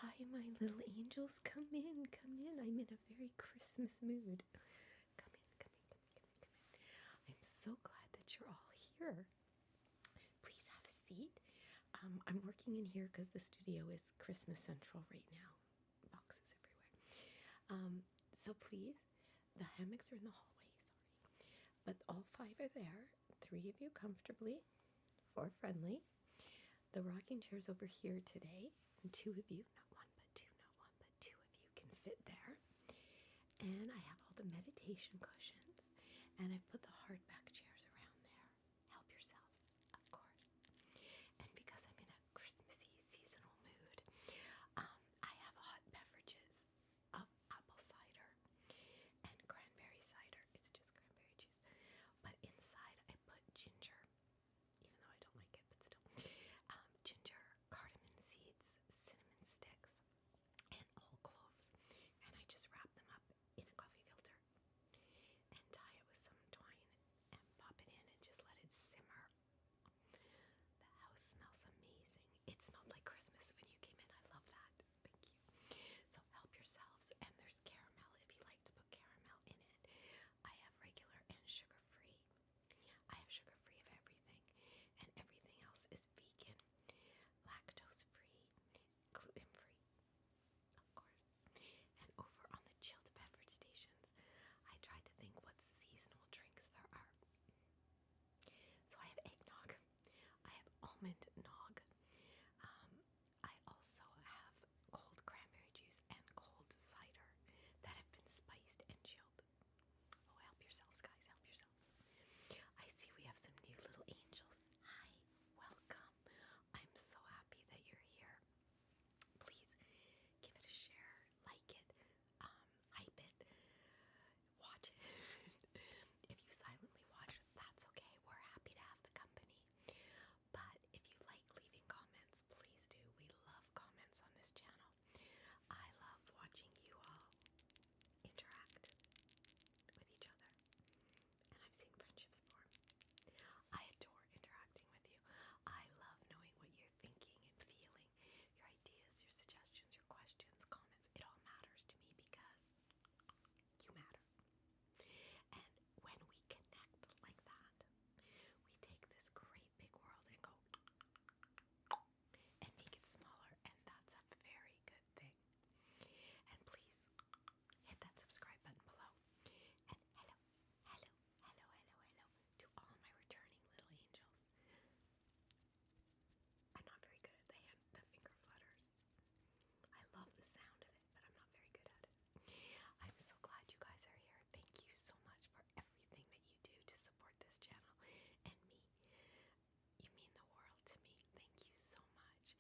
Hi, my little angels. Come in, come in. I'm in a very Christmas mood. Come in, come in, come in, come in, come in. I'm so glad that you're all here. Please have a seat. I'm working in here because the studio is Christmas Central right now. Boxes everywhere. So please, the hammocks are in the hallway, sorry. But all 5 are there. 3 of you comfortably, 4 friendly. The rocking chair's over here today. And 2 of you, not 1 but 2, not 1 but 2 of you can fit there. And I have all the meditation cushions. And I've put the hardback chairs around there. Help yourselves, of course. And because I'm in a Christmassy seasonal mood, I have hot beverages of apple cider and cranberry cider. It's just cranberry juice. But inside I put ginger, even though I don't like it, but still. Ginger, cardamom seeds, cinnamon sticks, and whole cloves. And I just wrap them up in a coffee filter and tie it with some twine and pop it in and just let it simmer. The house smells amazing. It smelled like Christmas when you came in. I love that. Thank you. So help yourselves. And there's caramel if you like to put caramel in it. I have regular and sugar-free. I have sugar-free of everything, and everything else is vegan, lactose-free, gluten-free, of course. And over on the chilled beverage stations, I tried to think what seasonal drinks there are. So I have eggnog, I have almond nog, I also have cold cranberry juice and cold cider that have been spiced and chilled. Oh, help yourselves, guys, help yourselves. I see we have some new little angels. Hi, welcome. I'm so happy that you're here. Please give it a share, like it, hype it, watch it. If you silently watch, that's okay. We're happy to have the company. But if you like leaving comments, please do. We love comments on this channel. I love watching you all interact with each other. And I've seen friendships form. I adore interacting with you. I love knowing what you're thinking and feeling, your ideas, your suggestions, your questions, comments. It all matters to me because you matter. And when we connect like that, we take this great big world and go and make it smaller, and that's a very good thing. And please hit that subscribe button below. And hello, hello, hello, hello, hello to all my returning little angels. I'm not very good at the finger flutters. I love the sound of it, but I'm not very good at it. I'm so glad you guys are here. Thank you so much for everything that you do to support this channel and me. You mean the world to me. Thank you so much.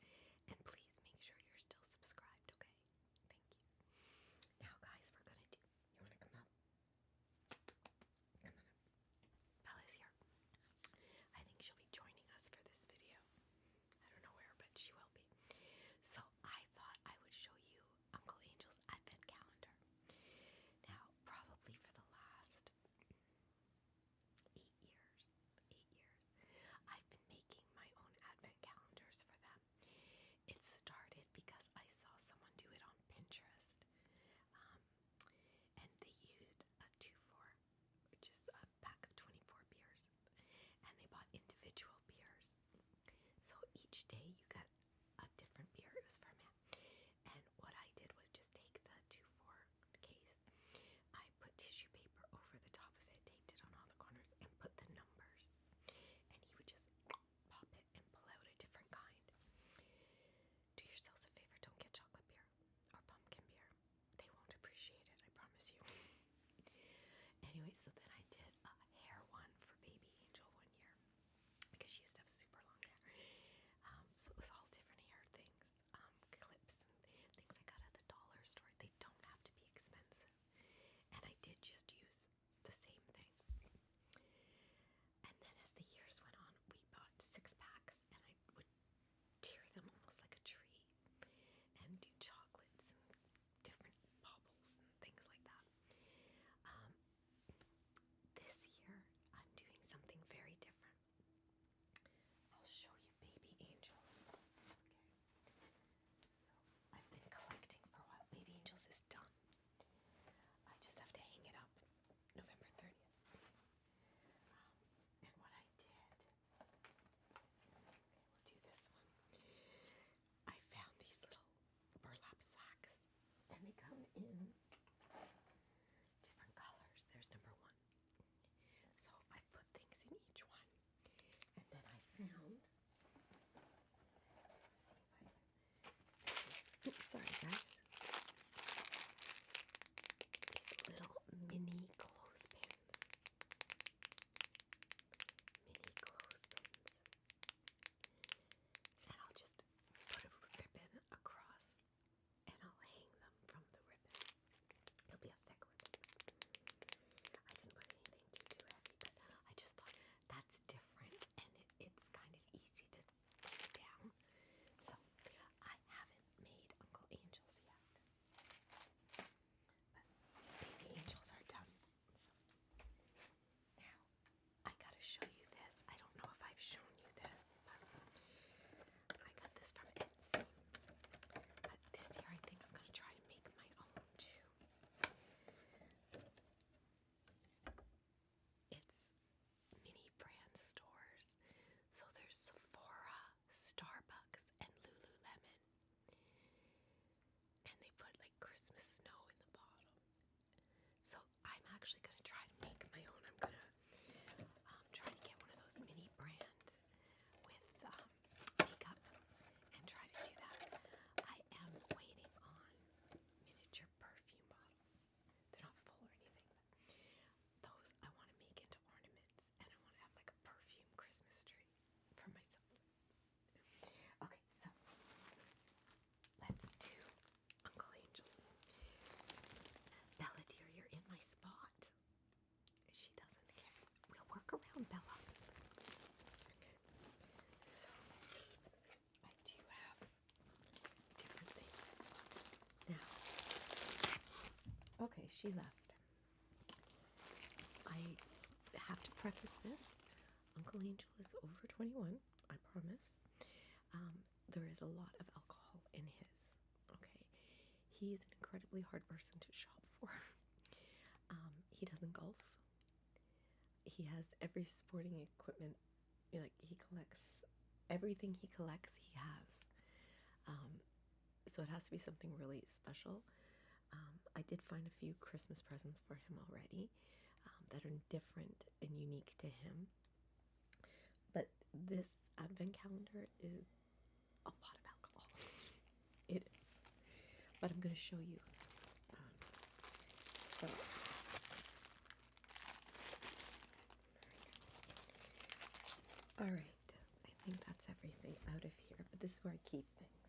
And please make sure you're still subscribed, okay? Thank you. Now, guys, we're gonna do. You wanna come up? Come on up. Bella's here. I think she'll be joining us for this video. I don't know where, but she will be. So I thought I would show you Uncle Angel's Advent calendar. Now, probably for the last 8 years, I've been making my own Advent calendars for them. It started because I saw someone do it on Pinterest, and they used a 2-4, which is a pack of 24 beers, and they bought individual beers. So each day you got a different beer. It was for him. And what I did was just take the 2-4 case, I put tissue paper over the top of it, taped it on all the corners, and put the numbers. And he would just pop it and pull out a different kind. Do yourselves a favor, don't get chocolate beer or pumpkin beer. They won't appreciate it, I promise you. Anyway, so then I did a hair one for baby Angel one year because she used to have super long hair. So it was all different hair things, clips and things I got at the dollar store. They don't have to be expensive. And I did just use the same thing. And then as the years went on, we bought 6 packs, and I would tear them almost like a tree and do chocolates and different baubles and things like that. Oops, sorry guys. These little mini clothespins. Mini clothespins. And I'll just put a ribbon across and I'll hang them from the ribbon. It'll be a thick ribbon. I didn't put anything too heavy, but I just thought that's different and it's kind of easy to take down. So I haven't made Uncle Angel's yet, but baby angels are done. So now I gotta show you this. I don't know if I've shown you this, but I got this from Etsy. But this year I think I'm gonna try to make my own too. It's mini brand stores. So there's Sephora, Starbucks, and Lululemon. And they put like Christmas snow in the bottom. So I'm actually going to try to make my own. I'm going to try to get one of those mini brands with makeup and try to do that. I am waiting on miniature perfume bottles. They're not full or anything, but those I want to make into ornaments, and I want to have like a perfume Christmas tree for myself. Okay, so let's do Uncle Angel. Bella dear, you're in my spot. She doesn't care. We'll work around Bella. Okay. So I do have different things. Now, okay, she left. I have to preface this. Uncle Angel is over 21, I promise. There is a lot of alcohol in his, okay? He is an incredibly hard person to shop for. He doesn't golf. He has every sporting equipment, like he collects, everything he collects he has. So it has to be something really special. I did find a few Christmas presents for him already that are different and unique to him. But this advent calendar is a lot of alcohol. It is. But I'm going to show you. So, all right. I think that's everything out of here. But this is where I keep things.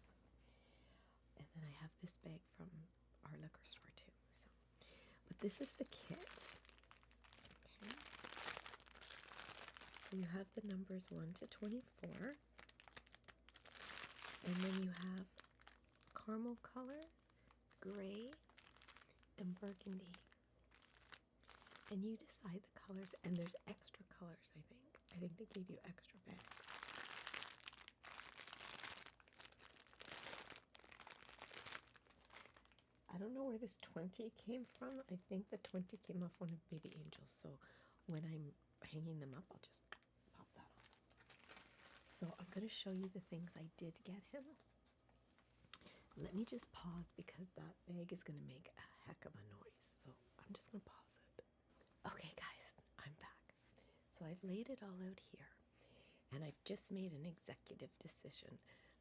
And then I have this bag from our liquor store too. But this is the kit. Okay. So you have the numbers 1 to 24. And then you have caramel color, gray, and burgundy. And you decide the colors, and there's extra colors, I think. I think they gave you extra bags. I don't know where this 20 came from. I think the 20 came off one of Baby Angel's. So when I'm hanging them up, I'll just pop that on. So I'm going to show you the things I did get him. Let me just pause because that bag is going to make a heck of a noise. So I'm just going to pause it. Okay, guys, I'm back. So I've laid it all out here. And I've just made an executive decision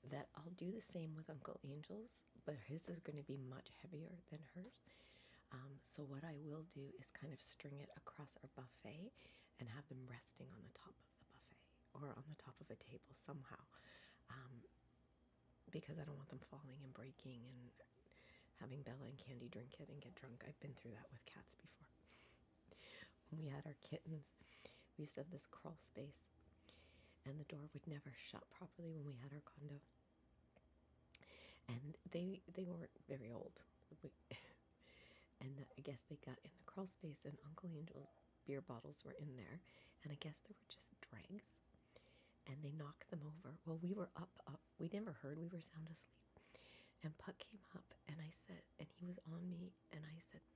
that I'll do the same with Uncle Angel's, but his is going to be much heavier than hers. So what I will do is kind of string it across our buffet and have them resting on the top of the buffet or on the top of a table somehow, because I don't want them falling and breaking and having Bella and Candy drink it and get drunk. I've been through that with cats before. When we had our kittens, we used to have this crawl space, and the door would never shut properly when we had our condo. And they weren't very old. And I guess they got in the crawl space, and Uncle Angel's beer bottles were in there, and I guess there were just dregs, and they knocked them over. Well, we were up. We never heard. We were sound asleep. And Puck came up, and I said, and he was on me, and I said,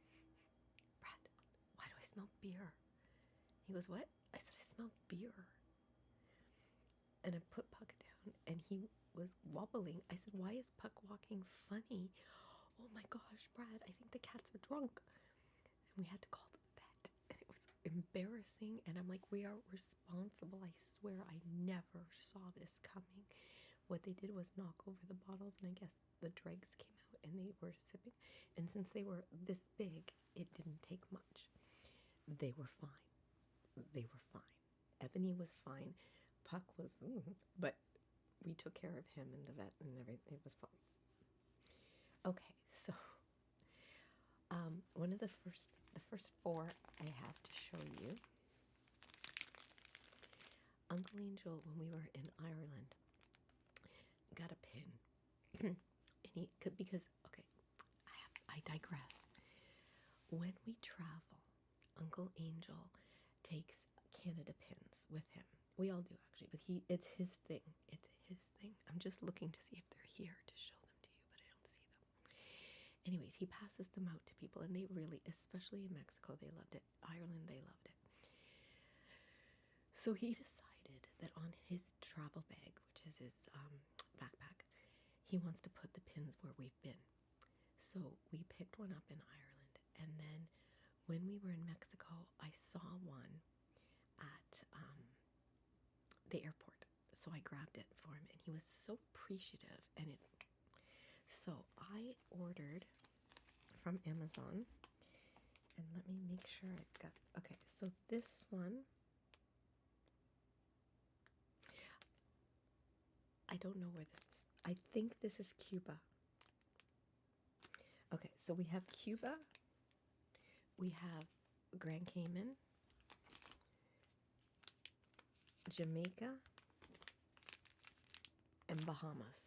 Brad, why do I smell beer? He goes, what? I said, I smell beer. And I put Puck down, and he was wobbling. I said, why is Puck walking funny? Oh my gosh, Brad, I think the cats are drunk. And we had to call the vet. And it was embarrassing. And I'm like, we are responsible. I swear I never saw this coming. what they did was knock over the bottles, and I guess the dregs came out and they were sipping. And since they were this big, it didn't take much. They were fine. They were fine. Ebony was fine. Puck was, but we took care of him and the vet and everything. It was fine. Okay, so one of the first four I have to show you. Uncle Angel, when we were in Ireland, got a pin, and he could, because okay, I digress. When we travel, Uncle Angel takes Canada pins with him. We all do actually, but it's his thing. It's his thing. I'm just looking to see if they're here to show them to you, but I don't see them. Anyways, he passes them out to people, and they really, especially in Mexico, they loved it. Ireland, they loved it. So he decided that on his travel bag, which is his backpack, he wants to put the pins where we've been. So we picked one up in Ireland, and then when we were in Mexico, I saw one at the airport. So I grabbed it for him, and he was so appreciative. So I ordered from Amazon, and let me make sure I got, okay, so this one, I don't know where this is. I think this is Cuba. Okay, so we have Cuba, we have Grand Cayman, Jamaica, and Bahamas,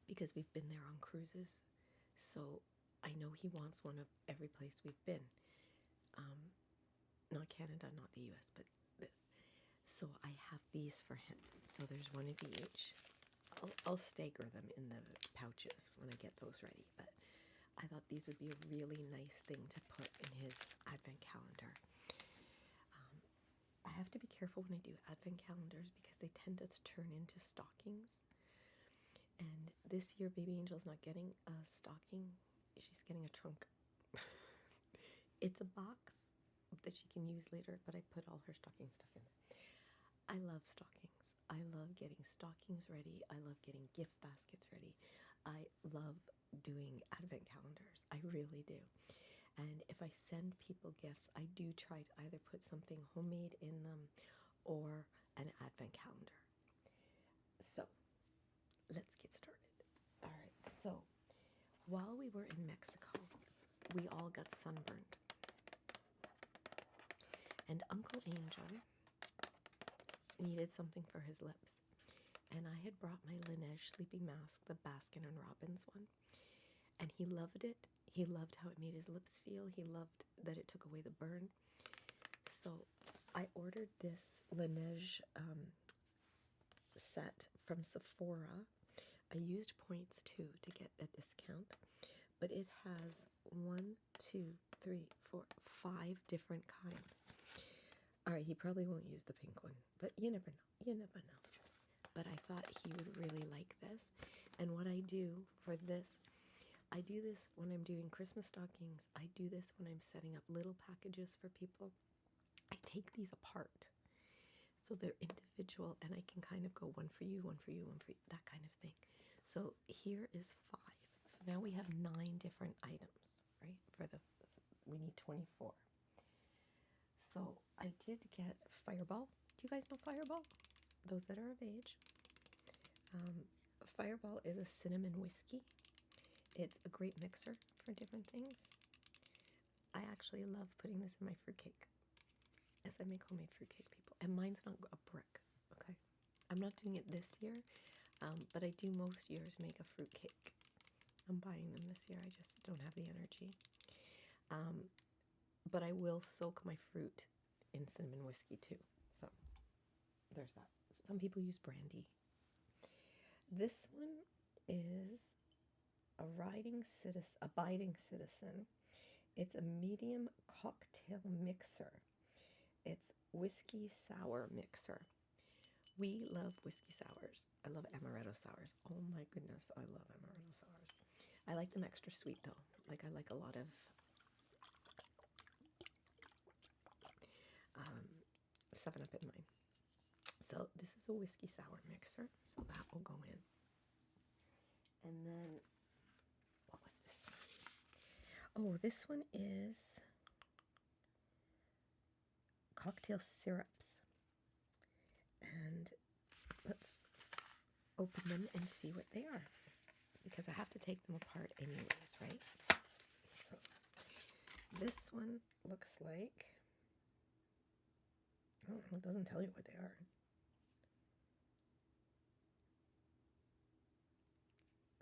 because we've been there on cruises. So I know he wants one of every place we've been. Not Canada, not the US, but this. So I have these for him. So there's one of each. I'll stagger them in the pouches when I get those ready, but I thought these would be a really nice thing to put in his advent calendar. I have to be careful when I do advent calendars because they tend to turn into stockings. And this year, Baby Angel's not getting a stocking. She's getting a trunk. It's a box that she can use later, but I put all her stocking stuff in it. I love stockings. I love getting stockings ready. I love getting gift baskets ready. I love doing advent calendars. I really do. And if I send people gifts, I do try to either put something homemade in them or an advent calendar. So let's get started. All right. So while we were in Mexico, we all got sunburned. And Uncle Angel needed something for his lips. And I had brought my Laneige sleeping mask, the Baskin and Robbins one. And he loved it. He loved how it made his lips feel. He loved that it took away the burn. So I ordered this Laneige set from Sephora. I used points too to get a discount. But it has 1, 2, 3, 4, 5 different kinds. All right, he probably won't use the pink one, but you never know. You never know. But I thought he would really like this. And what I do for this, I do this when I'm doing Christmas stockings. I do this when I'm setting up little packages for people. I take these apart so they're individual, and I can kind of go one for you, one for you, one for you, that kind of thing. So here is 5. So now we have 9 different items, right? We need 24. So I did get Fireball. Do you guys know Fireball? Those that are of age. Fireball is a cinnamon whiskey. It's a great mixer for different things. I actually love putting this in my fruitcake, as I make homemade fruitcake, people. And mine's not a brick, okay? I'm not doing it this year, but I do most years make a fruitcake. I'm buying them this year. I just don't have the energy. But I will soak my fruit in cinnamon whiskey too. So there's that. Some people use brandy. This one is Abiding Citizen. It's a medium cocktail mixer. It's whiskey sour mixer. We love whiskey sours. I love amaretto sours. Oh my goodness, I love amaretto sours. I like them extra sweet though. Like I like a lot of 7-Up in mine. So this is a whiskey sour mixer, so that will go in. And then, what was this one? Oh, this one is cocktail syrups. And let's open them and see what they are, because I have to take them apart anyways, right? So this one looks like, oh, it doesn't tell you what they are.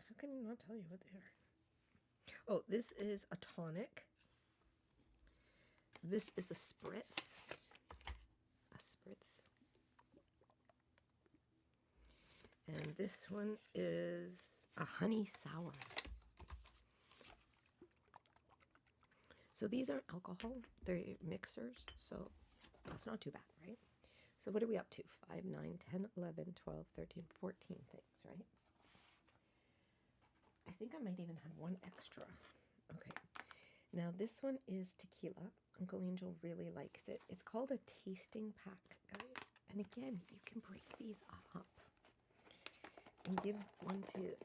How can it not tell you what they are? Oh, this is a tonic. This is a spritz. And this one is a honey sour. So these aren't alcohol, they're mixers, so that's not too bad, right? So what are we up to? 5, 9, 10, 11, 12, 13, 14 things, right? I think I might even have one extra. Okay. Now this one is tequila. Uncle Angel really likes it. It's called a tasting pack, guys. And again, you can break these up and give one to,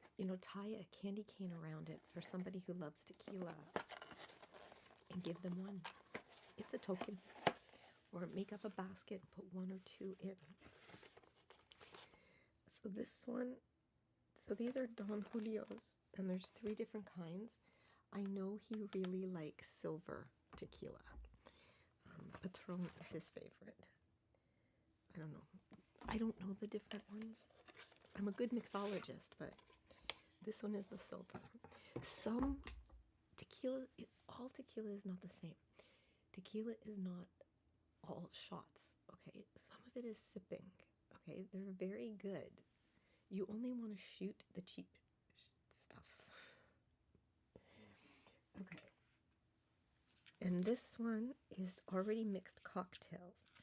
tie a candy cane around it for somebody who loves tequila and give them one. It's a token. Or make up a basket, put 1 or 2 in. So this one, so these are Don Julio's, and there's 3 different kinds. I know he really likes silver tequila. Patron is his favorite. I don't know. I don't know the different ones. I'm a good mixologist, but this one is the silver. Some tequila, all tequila is not the same. Tequila is not all shots, okay? Some of it is sipping, okay? They're very good. You only want to shoot the cheap stuff. Okay. And this one is already mixed cocktails.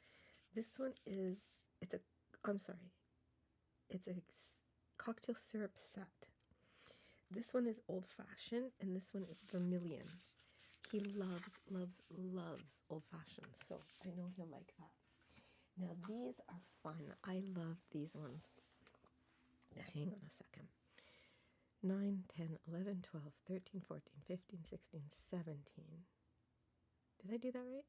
This one is, it's a cocktail syrup set. This one is old fashioned and this one is vermilion. He loves old fashioned, so I know he'll like that. Now these are fun. I love these ones. Now hang on a second. 9, 10, 11, 12, 13, 14, 15, 16, 17. Did I do that right?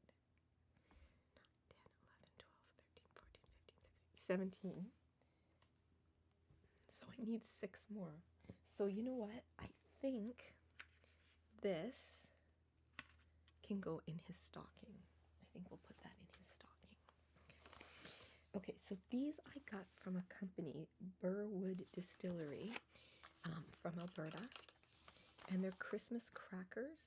9, 10, 11, 12, 13, 14, 15, 16, 17. So I need 6 more. So you know what? I think this can go in his stocking. I think we'll put that in his stocking. Okay, so these I got from a company, Burwood Distillery, from Alberta, and they're Christmas crackers,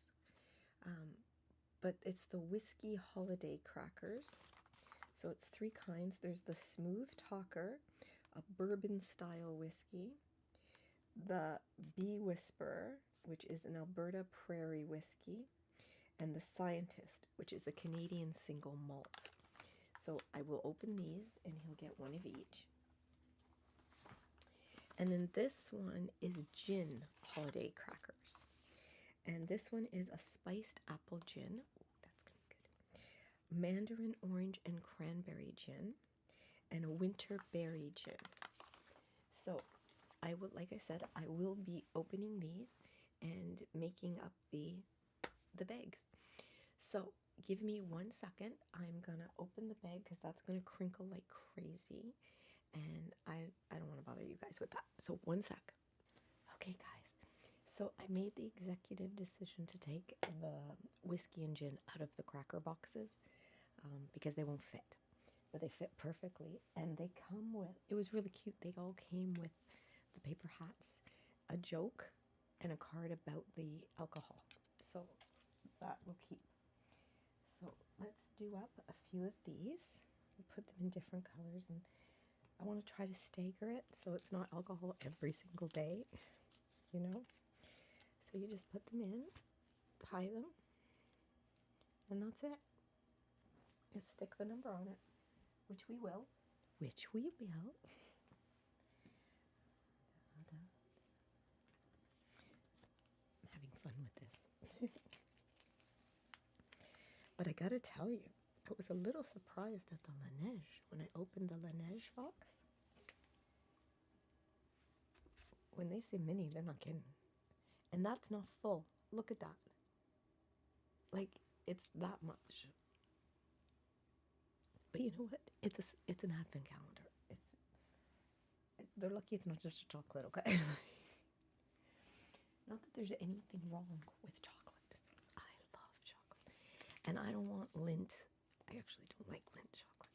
but it's the whiskey holiday crackers. So it's 3 kinds. There's the Smooth Talker, a bourbon style whiskey, the Bee Whisperer, which is an Alberta prairie whiskey, and the Scientist, which is a Canadian single malt. So I will open these and he'll get one of each. And then this one is gin holiday crackers. And this one is a spiced apple gin. Ooh, that's gonna be good. Mandarin orange and cranberry gin, and a winter berry gin. So I will, like I said, I will be opening these and making up the bags. So give me 1 second. I'm gonna open the bag because that's gonna crinkle like crazy, and I don't want to bother you guys with that. So 1 sec. Okay, guys. So I made the executive decision to take the whiskey and gin out of the cracker boxes because they won't fit, but they fit perfectly, and they come with. It was really cute. They all came with the paper hats, a joke, and a card about the alcohol. So that will keep. So let's do up a few of these. We'll put them in different colors, and I want to try to stagger it so it's not alcohol every single day, you know? So you just put them in, tie them, and that's it. Just stick the number on it, which we will. I'm having fun with this. But I gotta tell you, I was a little surprised at the Laneige when I opened the Laneige box. When they say mini, they're not kidding. And that's not full. Look at that. Like, it's that much. But you know what? It's an advent calendar. They're lucky it's not just a chocolate, okay? Not that there's anything wrong with chocolate. I love chocolate. And I don't want Lindt. I actually don't like Lindt chocolate.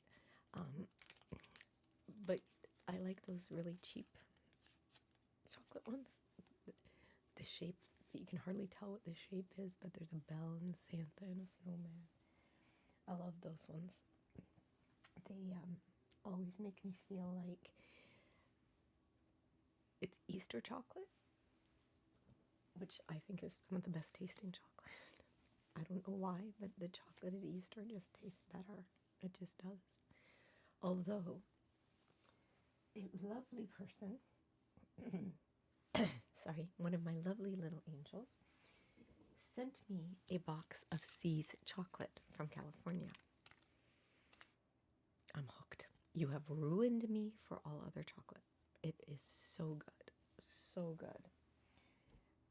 But I like those really cheap chocolate ones. The shapes, you can hardly tell what the shape is, but there's a bell and Santa and a snowman. I love those ones. They always make me feel like it's Easter chocolate, which I think is some of the best tasting chocolate. I don't know why, but the chocolate at Easter just tastes better. It just does. Although, a lovely person, sorry, one of my lovely little angels, sent me a box of See's chocolate from California. I'm hooked. You have ruined me for all other chocolate. It is so good. So good.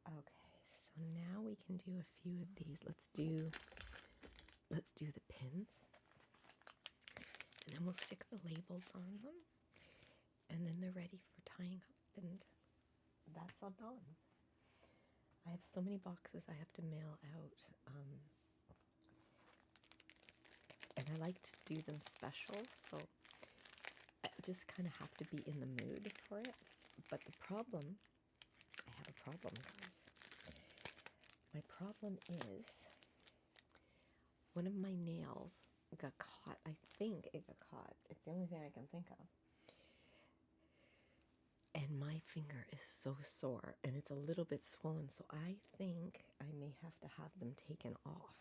Okay, so now we can do a few of these. Let's do the pins. And then we'll stick the labels on them. And then they're ready for tying up, and that's all done. I have so many boxes I have to mail out. And I like to do them special, so I just kind of have to be in the mood for it. But I have a problem, guys. My problem is one of my nails got caught. I think it got caught. It's the only thing I can think of. And my finger is so sore, and it's a little bit swollen, so I think I may have to have them taken off.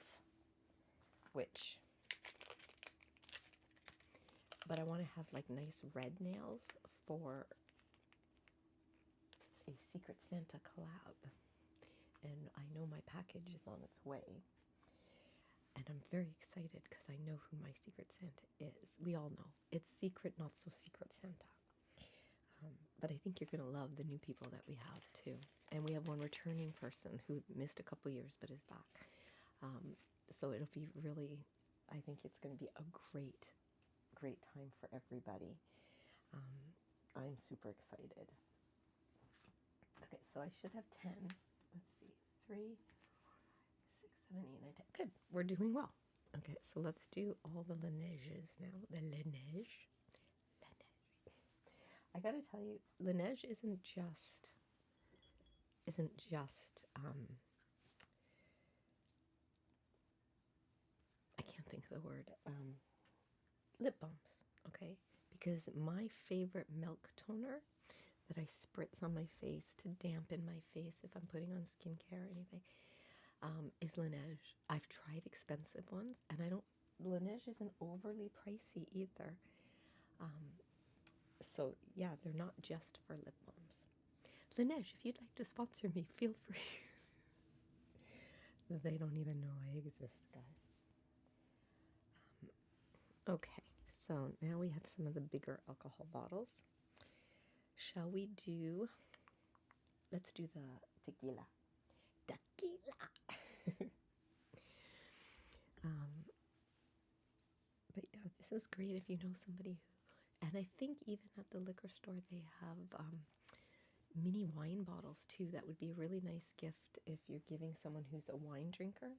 But I want to have like nice red nails for a Secret Santa collab. And I know my package is on its way. And I'm very excited because I know who my Secret Santa is. We all know. It's secret, not so secret Santa. But I think you're going to love the new people that we have too. And we have one returning person who missed a couple years but is back. So it'll be really, I think it's going to be a great time for everybody. I'm super excited. Okay, so I should have 10. Let's see. 3, 4, 5, 6, 7, 8, 9, 10. Good. We're doing well. Okay, so let's do all the Laneiges now. The Laneige. I gotta tell you, Laneige isn't just I can't think of the word, lip balms, okay? Because my favorite milk toner that I spritz on my face to dampen my face if I'm putting on skincare or anything, is Laneige. I've tried expensive ones, and Laneige isn't overly pricey either. So yeah, they're not just for lip balms. Laneige, if you'd like to sponsor me, feel free. They don't even know I exist, guys. Okay, so now we have some of the bigger alcohol bottles. Shall we do, let's do the tequila. But yeah, this is great if you know somebody who, and I think even at the liquor store they have mini wine bottles too. That would be a really nice gift if you're giving someone who's a wine drinker.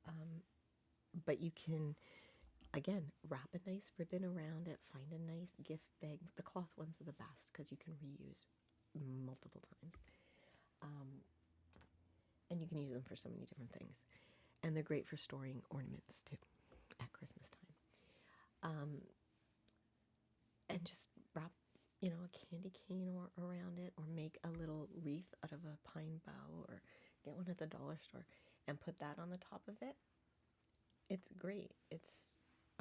I am not. But you can, again, wrap a nice ribbon around it, find a nice gift bag. The cloth ones are the best because you can reuse multiple times. And you can use them for so many different things. And they're great for storing ornaments too at Christmas time. And just wrap, a candy cane around it, or make a little wreath out of a pine bough, or get one at the dollar store and put that on the top of it. It's great.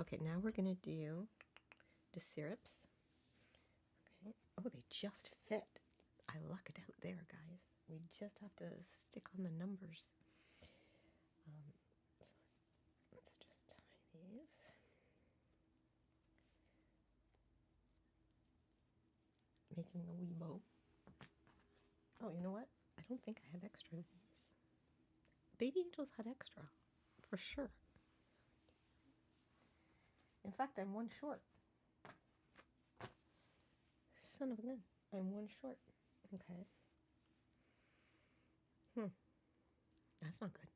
Okay, now we're going to do the syrups. Okay. Oh, they just fit. I lucked out there, guys. We just have to stick on the numbers. Making a wee bow. Oh, you know what? I don't think I have extra of these. Baby angels had extra, for sure. In fact, I'm one short. Son of a gun. I'm one short. Okay. That's not good.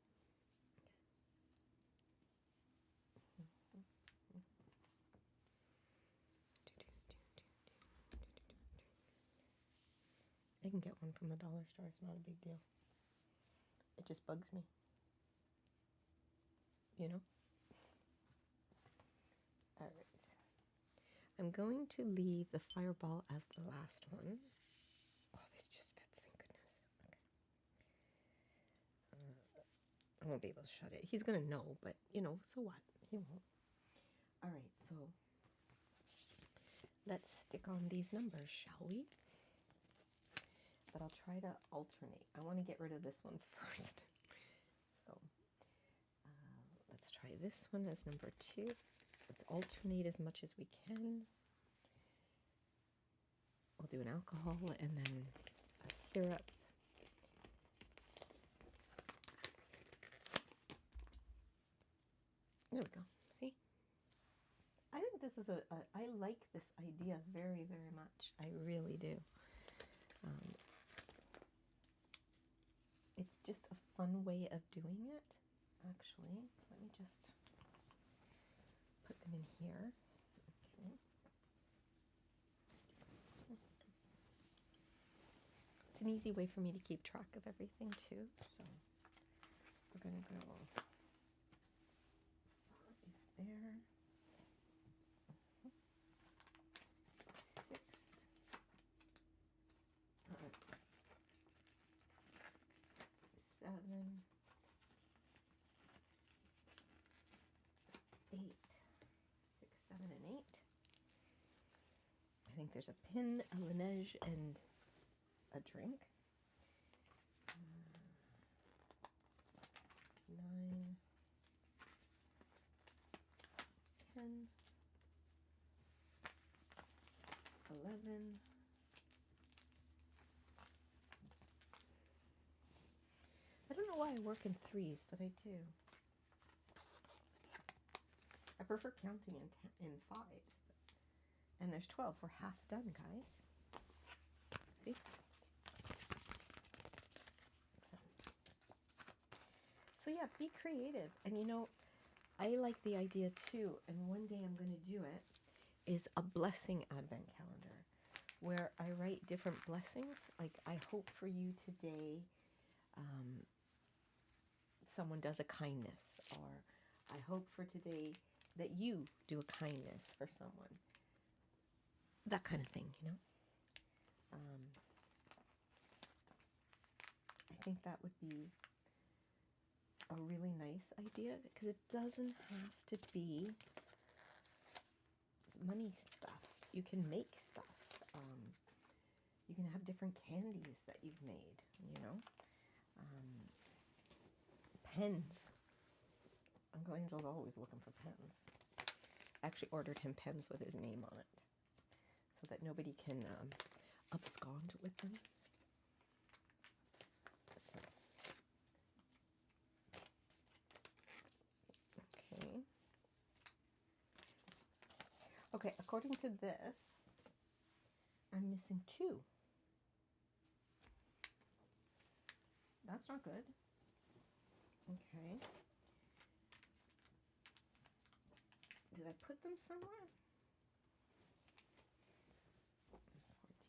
I can get one from the dollar store. It's not a big deal. It just bugs me. You know? All right. I'm going to leave the fireball as the last one. Oh, this just fits, thank goodness. Okay. I won't be able to shut it. He's going to know, but, you know, so what? He won't. All right, so let's stick on these numbers, shall we? But I'll try to alternate. I want to get rid of this one first. So let's try this one as number 2. Let's alternate as much as we can. We'll do an alcohol and then a syrup. There we go. See? I think this is I like this idea very, very much. I really do. It's just a fun way of doing it, actually. Let me just put them in here. Okay. It's an easy way for me to keep track of everything, too. So we're going to go 5 there. 6. 7, 8, 6, 7, and 8. I think there's a pin, a lineage, and a drink. 9, 10, 11. I don't know why I work in 3s, but I do. I prefer counting in 5s. And there's 12. We're half done, guys. See? So yeah, be creative. And you know, I like the idea too. And one day I'm going to do it. Is a blessing advent calendar where I write different blessings. Like, I hope for you today someone does a kindness, or I hope for today that you do a kindness for someone. That kind of thing, you know. I think that would be a really nice idea because it doesn't have to be money stuff. You can make stuff. You can have different candies that you've made, you know. Pens. Uncle Angel's always looking for pens. I actually ordered him pens with his name on it so that nobody can abscond with them. So. Okay. Okay, according to this, I'm missing 2. That's not good. Okay. Did I put them somewhere?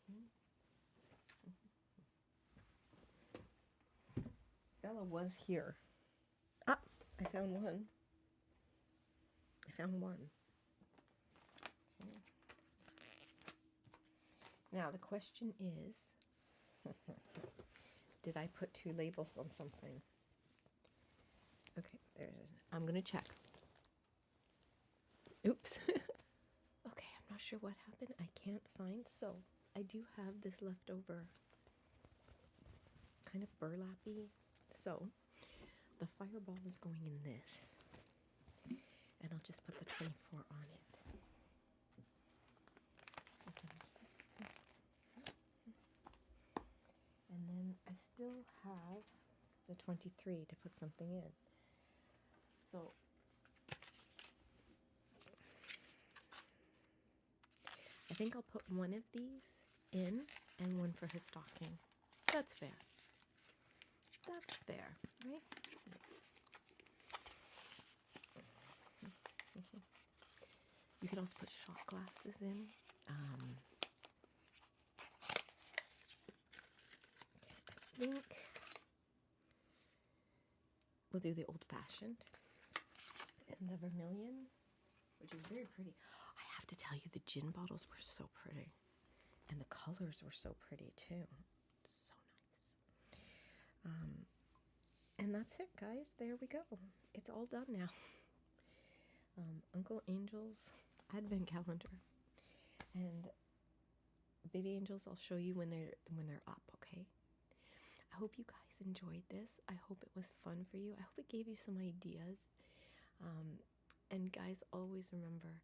14. Bella was here. Ah, I found one. Okay. Now the question is, did I put 2 labels on something? Okay, I'm going to check. Oops. Okay, I'm not sure what happened. I can't find. So I do have this leftover kind of burlappy. So the fireball is going in this. And I'll just put the 24 on it. And then I still have the 23 to put something in. So I think I'll put one of these in and one for his stocking. That's fair. That's fair, right? You can also put shot glasses in. I think we'll do the old-fashioned and the vermilion, which is very pretty. I have to tell you, the gin bottles were so pretty. And the colors were so pretty, too. So nice. And that's it, guys. There we go. It's all done now. Uncle Angel's advent calendar. And baby angels, I'll show you when they're up, okay? I hope you guys enjoyed this. I hope it was fun for you. I hope it gave you some ideas. And guys, always remember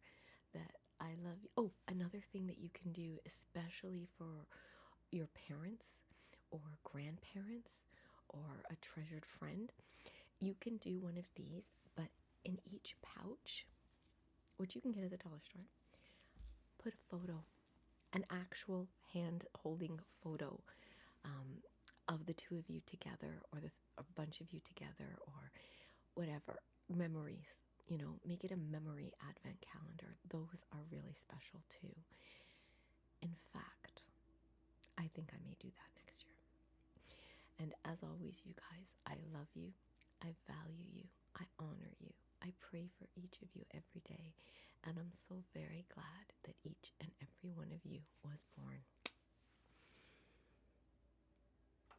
that I love you. Oh, another thing that you can do, especially for your parents or grandparents or a treasured friend, you can do one of these, but in each pouch, which you can get at the dollar store, put a photo, an actual hand-holding photo of the two of you together, or a bunch of you together, or whatever, memories. You know, make it a memory advent calendar. Those are really special too. In fact, I think I may do that next year. And as always, you guys, I love you. I value you. I honor you. I pray for each of you every day. And I'm so very glad that each and every one of you was born.